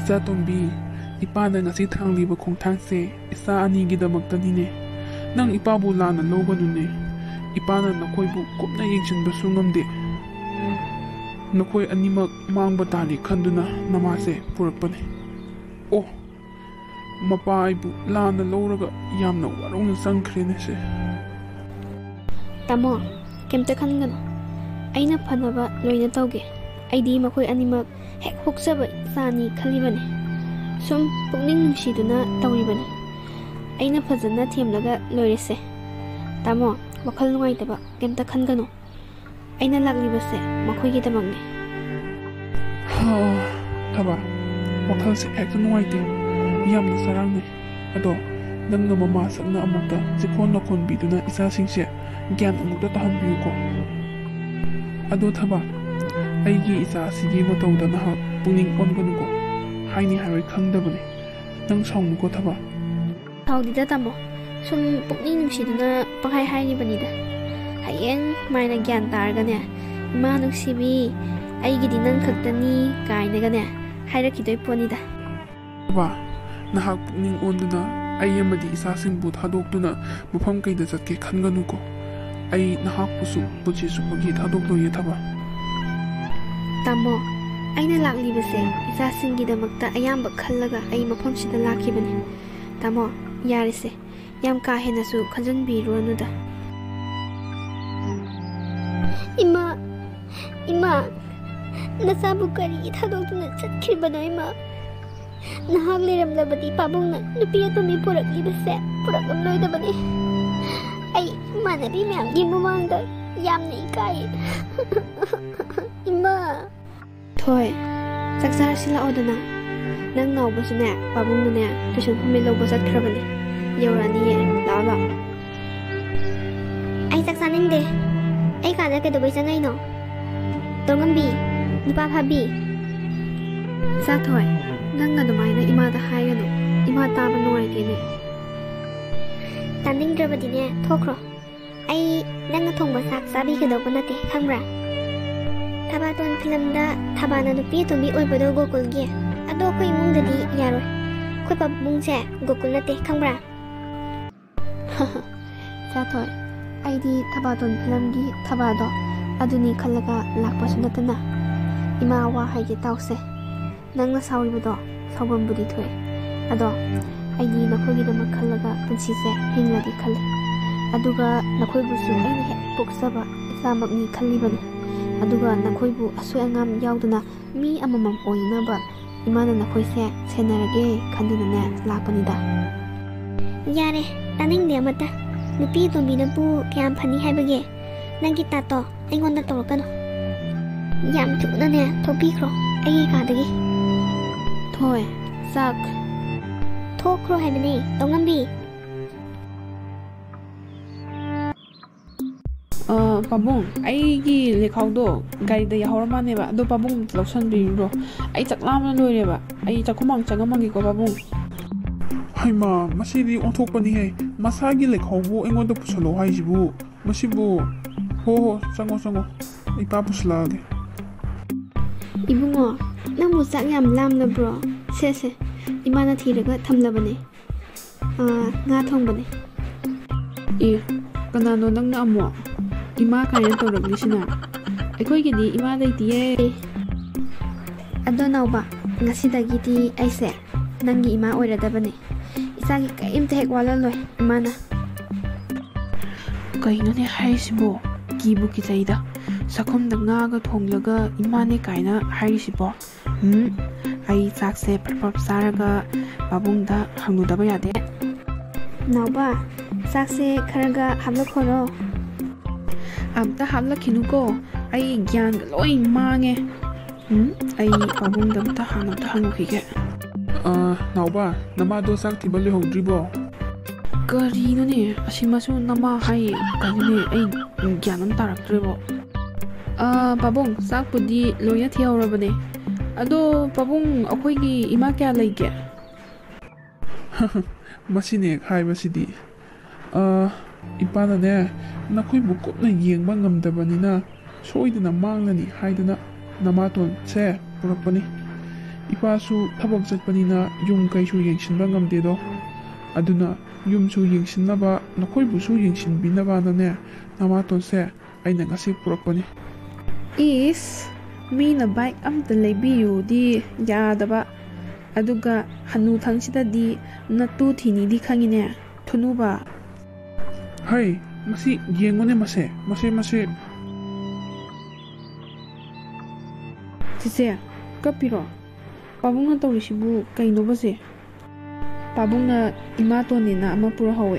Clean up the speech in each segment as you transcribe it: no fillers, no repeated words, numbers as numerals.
Icha Tombi, ipana nga si Thangliba khongthangse isa anigidamaktaniне. Nang ipabu lana lawganune. Ipana nakoibu kupna yengsinbasu ngamde. Nakoi animak mangba tali khanduna namase purakpane. Oh, mapa aibu lana lawraga yamna warongna sangkhrene se. Tamo, kemta khangano. Aina phanaba loina tawge. Aidi makoi animak hek hoksaba sani khalibane. Sum pukning nungsiduna tawribane. Aina phajana themlaga loirese. Tamo, wakal nungaitaba kemta khangano. Aina laglibase makoigidamagni. Thaba, wakalse hekta nungaite. Yamna sarangne. Ado, nangna mama sakna amukta jikon nakon biduna isasingse gyan amukta tahanbiyuko. Ado thaba, aigi isa asigi matawda nahak puning onganuko. Haini harai khangdabane. Nang saungnuko thaba. Saudida tamo. Sum pukning nungsiduna panghai hainibanida. Hayeng maina gyan targane. Ima nungsibi aigidi nang khaktani kainagane. Hairakidoi ponida. Thaba, nahak puning onduna ay amadi isasingbu thadokduna mafam kaida chatke khanganuko. Ay nahakpusu puchisupagi thadokloye thaba. Tamo, aina laklibase isasinggidamakta ayamba khallaga ay mafamsida lakibane. Tamo, yarise. Yam ka henasu khanjanbiruanuda. Ima, nasabu kari thadokduna chatkhribano ima. Nahak leramlabadi pabungna nupi atumi puraklibase puraklamloidabane. Ay manabi mayamgi mamangda yamna ikai. Ima. Thoi, saksarsi laodana. Nang naubasune pabungna tuition phumi lawba chatkrabane. Yaurani lao. Ay saksaningde. Ay kada kedobai changaino. Tongambi, nupa phabi. Sathoi, nang adumaina imada haigano. Ima taba nuaitene. Taningdrabadine thokro. Ay nang thongba sak sabi kedoba nate khangbra. Thabaton filamda thabana nupi tomi oibado gokulgi. Ado ko imungdadi yaroi. Khoi pabungse gokul nate khangbra. Sathoi, aidi thabaton filamgi thabado aduni khallaga lakpasu natana. Ima wa haige tawse. Nangna sauribado saubambudi thoe. Ado aidi nakhogidamak khallaga punsise hingladi khalle. Aduga nakhoibusu aina hek poksaba isamakni khallibani. Aduga nakhoibu asoi angam yauduna mi amamam oinaba imana nakhoise senarage khandunane lakpanida. Yare, taningde amata. Nupi tombinabu kayam phani haibage. Nangi tato aingonda tawakano. Yam thunane thopikro ai kadagi. Thoi, sak. Thokro haibane tongambi. Pabung, aigi lekhawdo garida yahormaneba ado pabung lawsanbiro. Ai chaklamna loireba. Ai chakumang changamangi ko pabung. Haima, masidi onthokpani he. Masagi lekhawbu engonda pusalo haisibu. Masibu ho chango. Ipa puslage. Ibungo, nangbu chak yam lamnabro. Se. Imana thiraga thamlabane. Nga thongbane. Kanano nangna amo. Ima kaya tawraglisina. Aikoigidi ima leitiye. Ado nauba, ngasidagidi aise nangi ima oiradabane. Isagi kaimta hek walaloi imana. Kainone haisibo kibu kizaida. Sakomda ngaga thonglaga imane kaina haisibo. Ai chakse prapap saraga babungda hangudaba yade. Nauba, chakse kharaga hamlakhoro. Amta hamlakhinuko. Ai gyan loi mange. Ai babungda amta hangukige. Nauba, namado sak tiba lehodribo. Karinone asimasu nama hai kanine ai gyanam taraktrebo. Babung sakpudi loya thiyaurabane. Ado babung akoigi ima kya leige. Masine haibasidi. Ipanane nakoibu kupna yengba ngamdabanina soidana manglani haidana namaton se purakpani. Ipasu tabak chatpanina yum kaisu yengsinba ngamdedo. Aduna yumsu yengsinnaba nakoibusu yengsinbinaba nane namatonse aina ngasi purakpani. Is mina bike amta lebiyu di yadaba aduga hanu thangchida di natu thini di khangine thunuba. Hai, masi yengone mase. Tise kapiro pabungna tawrisibu kaino base pabungna imatonina ama pura hawe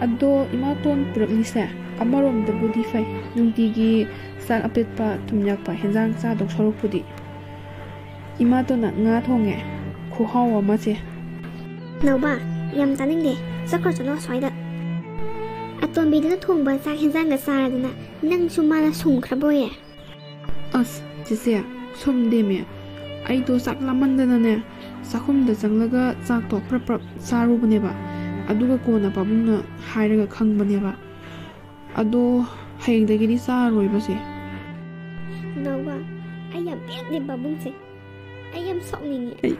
ado imaton puraklise amarom da budi fai nungtigi sak apetpa tumyakpa henjang cha dok sorokpudi imatona nga thonge khuhawa mache Nauba, yam taning de, sakor chalo swaida. Aton bidana thongba sak henjang ga saradana nang sumana sungkhraboye. as tise somdeme ai to sak lamandana ne sakhumda changlaga chak to prap sarubneba aduga kona pabungna hairaga khangbaneba ado hayengdagiri saroibase Nauba, ayam pek de babungse. Ayam sokningi.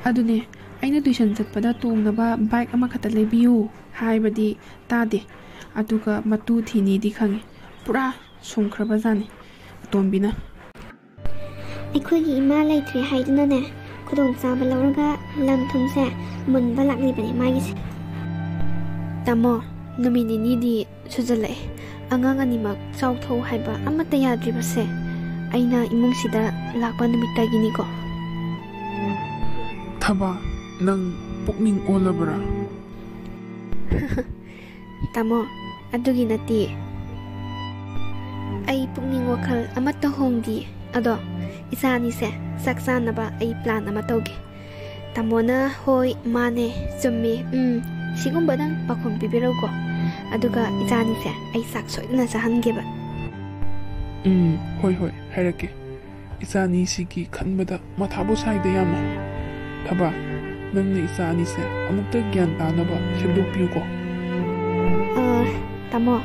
adune aina tuition chatpada tongnaba bike ama khata lebiyu haibadi tade aduga matu thini di khange pura sungkhraba jani tombina ꯑꯩꯈꯣꯏꯒꯤ ꯏꯃꯥ ꯂꯩꯇ꯭ꯔꯦ ꯍꯥꯏꯗꯨꯅꯅꯦ ꯈꯨꯗꯣꯡꯆꯥꯕ ꯂꯧꯔꯒ ꯂꯝ ꯊꯨꯝꯁꯦ ꯃꯨꯟꯕ ꯂꯥꯛꯂꯤꯕꯅꯦ ꯃꯥꯒꯤꯁꯦ tamo numit nini sujallai angang animak chauthau haiba amata yadribase aina imungsida lakpa numit tagini ko Thaba nang pukning olabra. tamo adugi nati ai pukning wakhal amata hongdi ado isani se saksana ba ai plan ama tauge tamona hoi mane chummi sigumba dang pakhum pibirau ko aduga isani se ai sak soidna sahange ba Hoi hairake. Isani sigi khanbada mathabu saide yama. Thaba nangna isani se amukta gyan tanaba sebdokpiu ko. tamo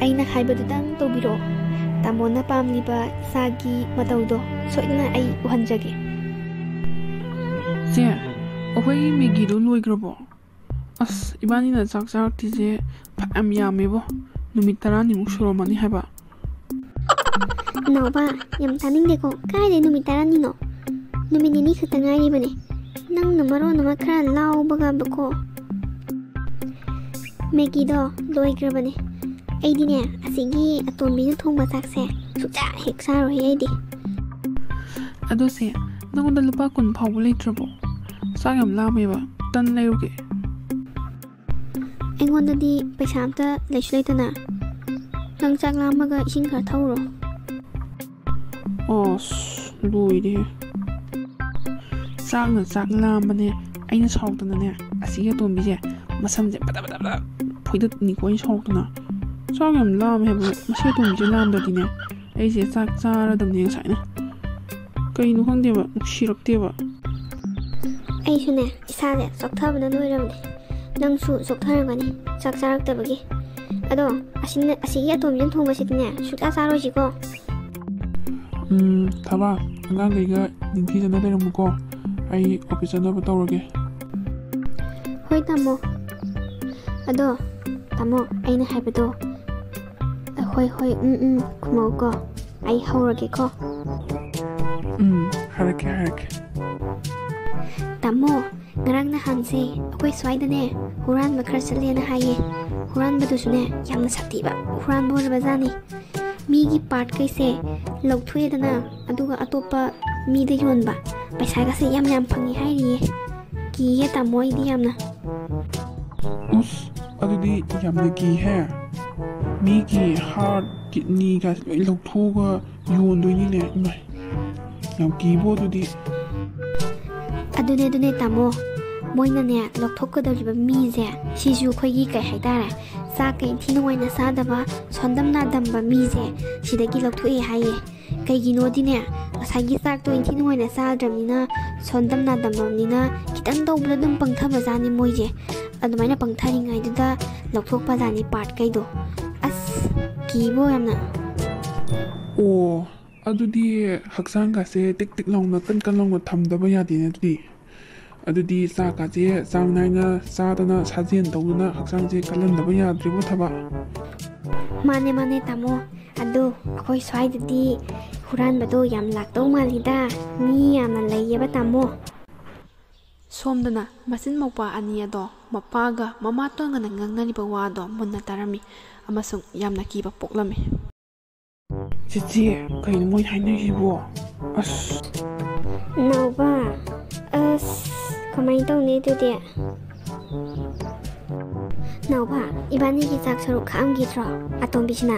aina haibadu dang tobiro tamona pamliba sagi mataudo soidna ai uhanjage se ohoi megi do loigrabo as ibani na chak chak ti je pam yamebo numit 10 ni muk suromani haba Nauba, yam taning de ko kai de numit 10 ni no numit ni khata ngai bane nang namaro nama khara lau baga bako Megi do loigrabane aidine asigi atombi na thongba sakse sucha hek saro he aidi ado se nangonda lupa kun phawbu leitrabo sayam lameba tan leiruge aingonda di paisa amta leisu leitana nang chak lamaga ising khar thawro os loide chak lamane aina sautana ne asiga tombi je masamje bada phoidat ni koin sautana sayam lam hebo mase tombi je lam da dine ai je chak chara damne saina kainu khangdeba nuksirakteba aisune isale soktabana noirabane nangsu soktarangani chak charaktabagi ado asigi atombi na thongba sitine sucha saroji ko Thaba angang gaiga ningthi jana leiramuko. Ai office janaba tawrage. Hoi tamo ado tamo aina haibado hoi kumau ko ai haurage ko Harake. tamo ngarang na hanse akoi swaidane huran makhar chalena haye huran badusune yamna saktiba huran bor bazani migi part kaise logthuedana aduga atopa mide yonba paisa ga se yam phangi hairiye ki ye tamo idi yamna Us adudi yamna ki he. Migi heart kidney ga lokhuga yondoini ne imai. Yam ki bo dudi adune tamo moina ne lokthokadariba mize siju khoigi kai haitara sa kai thinoina sadaba sondamna damba mize sidagi lokthoi haye kaigino dine asagi sak to thinoina sadramina sondamna dambamnina kitang tawbla dum pangthaba jani moije adumaina pangthari ngai duda lokthokpa jani part kaido as kibo yamna Oh ꯑꯗꯨꯗꯤ ꯍꯛꯆꯥꯡꯒꯁꯦ ꯇꯤꯛ ꯇꯤꯛ ꯂꯥꯎꯅ ꯀꯟ ꯀꯟ ꯂꯥꯎꯅ ꯊꯝꯗꯕ ꯌꯥꯗꯦꯅꯦ ꯑꯗꯨꯗꯤ ꯆꯥꯛꯀꯁꯦ ꯆꯥꯡ ꯅꯥꯏꯅ ꯆꯥꯗꯅ ꯁꯥꯖꯦꯜ ꯇꯧꯗꯅ ꯍꯛꯆꯥꯡꯁꯦ ꯀꯜꯍꯟꯗꯕ ꯌꯥꯗ꯭ꯔꯤꯕꯣ ꯊꯕꯛ ꯃꯥꯅꯦ ꯃꯥꯅꯦ ꯇꯥꯃꯣ ꯑꯗꯣ ꯑꯩꯈꯣꯏ ꯁ꯭ꯋꯥꯏꯗꯗꯤ ꯍꯨꯔꯥꯟꯕꯗꯣ ꯌꯥꯝ ꯂꯥꯛꯇꯧ ꯃꯥꯜꯂꯤꯗ ꯃꯤ ꯌꯥꯝꯅ ꯂꯩꯌꯦꯕ ꯇꯥꯃꯣ ꯁꯣꯝꯗꯅ ꯃꯆꯤꯟ ꯃꯧꯄꯥ ꯑꯅꯤ ꯑꯗꯣ ꯃꯄꯥꯒ ꯃꯃꯥꯇꯣꯟꯒꯅ ꯉꯥꯡꯅꯔꯤꯕ ꯋꯥꯗꯣ ꯃꯨꯟꯅ ꯇꯥꯔꯝꯃꯤ ꯑꯃꯁꯨꯡ ꯌꯥꯝꯅ ꯀꯤꯕ ꯄꯣꯛꯂꯝꯃꯤ ꯆꯤꯆꯦ ꯀꯩꯅꯣ ꯃꯣꯏꯅ ꯍꯥꯏꯅꯔꯤꯁꯤꯕꯣ ꯑꯁ ꯅꯥꯎꯕ ꯑꯁ ꯀꯃꯥꯏꯅ ꯇꯧꯅꯤ ꯑꯗꯨꯗꯤ ꯅꯥꯎꯕ ꯏꯕꯥꯅꯤꯒꯤ ꯆꯥꯛ ꯁꯔꯨꯛ ꯈꯥꯛꯑꯝꯈꯤꯗ꯭ꯔꯣ ꯑꯇꯣꯝꯕꯤꯁꯤꯅ